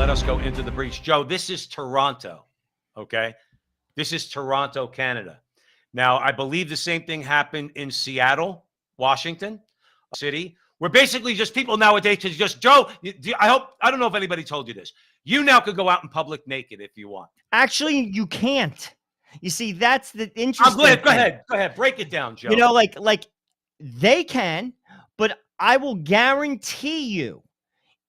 let us go into the breach. Joe, this is Toronto, okay? This is Toronto, Canada. Now, I believe the same thing happened in Seattle, Washington City, where basically just people nowadays can just, Joe, I don't know if anybody told you this. You now could go out in public naked if you want. Actually, you can't. You see, that's the interesting thing. Go ahead. Break it down, Joe. You know, like they can, but I will guarantee you,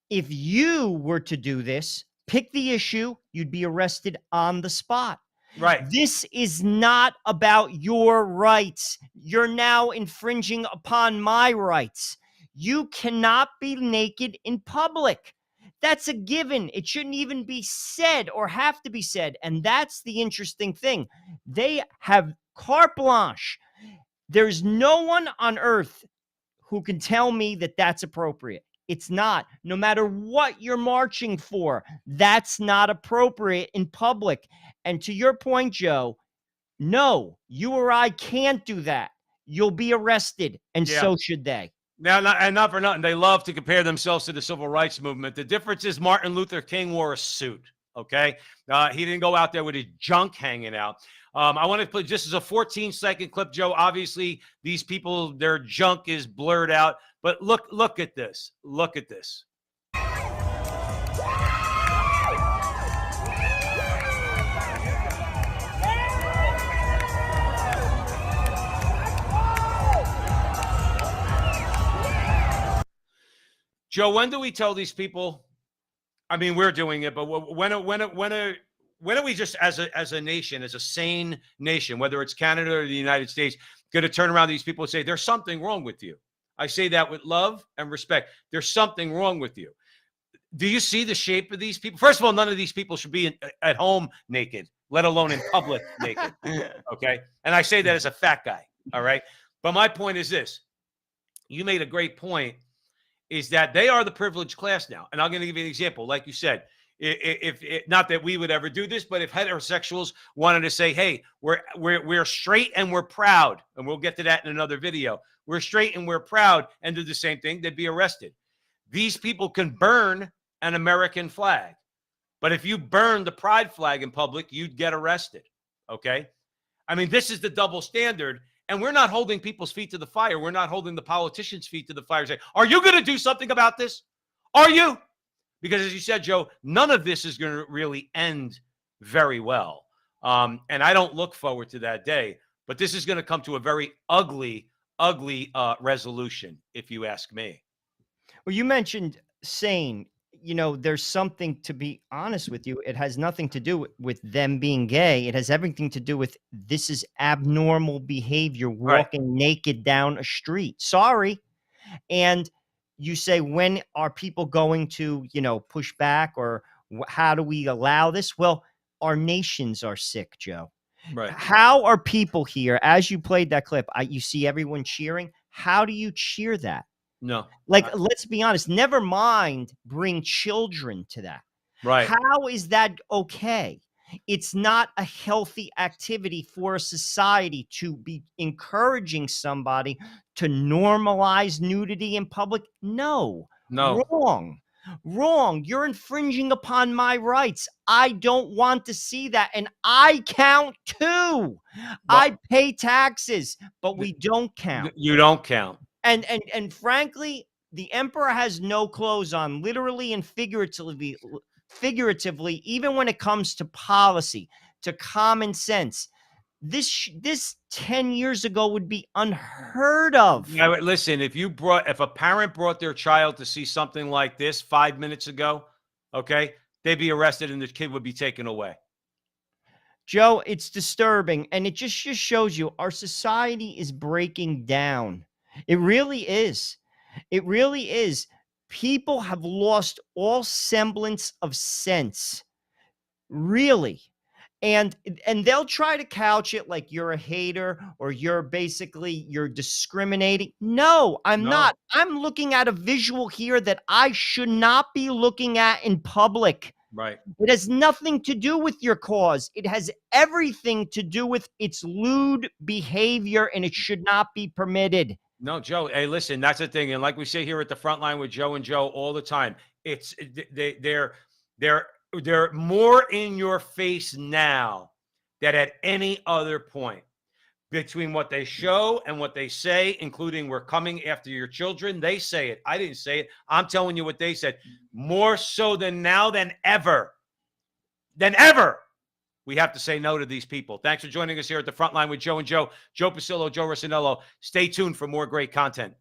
if you were to do this, pick the issue, you'd be arrested on the spot. Right. This is not about your rights. You're now infringing upon my rights. You cannot be naked in public. That's a given. It shouldn't even be said or have to be said. And that's the interesting thing. They have carte blanche. There's no one on earth who can tell me that that's appropriate. It's not. No matter what you're marching for, that's not appropriate in public. And to your point, Joe, no, you or I can't do that. You'll be arrested, and so should they. Now, not for nothing, they love to compare themselves to the civil rights movement. The difference is Martin Luther King wore a suit, okay? He didn't go out there with his junk hanging out. I want to put just as a 14-second clip, Joe. Obviously, these people, their junk is blurred out. But look at this. Look at this. Joe, when do we tell these people? I mean, we're doing it, but when are we just as a nation, as a sane nation, whether it's Canada or the United States, going to turn around to these people and say, there's something wrong with you? I say that with love and respect. There's something wrong with you. Do you see the shape of these people? First of all, none of these people should be at home naked, let alone in public naked. Okay. And I say that as a fat guy. All right. But my point is this. You made a great point, is that they are the privileged class now. And I'm going to give you an example. Like you said, if not that we would ever do this, but if heterosexuals wanted to say, hey, we're straight and we're proud, and we'll get to that in another video. We're straight and we're proud, and do the same thing, they'd be arrested. These people can burn an American flag. But if you burn the pride flag in public, you'd get arrested. Okay? I mean, this is the double standard. And we're not holding people's feet to the fire. We're not holding the politicians' feet to the fire. Say, are you going to do something about this? Are you? Because as you said, Joe, none of this is going to really end very well. And I don't look forward to that day. But this is going to come to a very ugly resolution, if you ask me. Well, you mentioned sane. You know, there's something, to be honest with you, it has nothing to do with them being gay. It has everything to do with, this is abnormal behavior, walking naked down a street. Sorry. And you say, when are people going to, push back, or how do we allow this? Well, our nations are sick, Joe. Right. How are people here, as you played that clip, you see everyone cheering? How do you cheer that? No. Let's be honest, never mind bring children to that. Right. How is that okay? It's not a healthy activity for a society to be encouraging somebody to normalize nudity in public. No. Wrong. You're infringing upon my rights. I don't want to see that. And I count too. Well, I pay taxes, but we don't count. You don't count. And frankly, the emperor has no clothes on, literally and figuratively, even when it comes to policy, to common sense. This 10 years ago would be unheard of. Now, listen, if a parent brought their child to see something like this 5 minutes ago, okay, they'd be arrested and the kid would be taken away. Joe, it's disturbing, and it just shows you our society is breaking down. It really is. It really is. People have lost all semblance of sense. Really. And they'll try to couch it like you're a hater, or you're discriminating. No, I'm not. I'm looking at a visual here that I should not be looking at in public. Right. It has nothing to do with your cause. It has everything to do with its lewd behavior, and it should not be permitted. No, Joe, hey, listen, that's the thing. And like we say here at the front line with Joe and Joe all the time, They're more in your face now than at any other point. Between what they show and what they say, including we're coming after your children, they say it. I didn't say it. I'm telling you what they said. More so than now than ever. Than ever. We have to say no to these people. Thanks for joining us here at the Frontline with Joe and Joe. Joe Pasillo, Joe Rossinello. Stay tuned for more great content.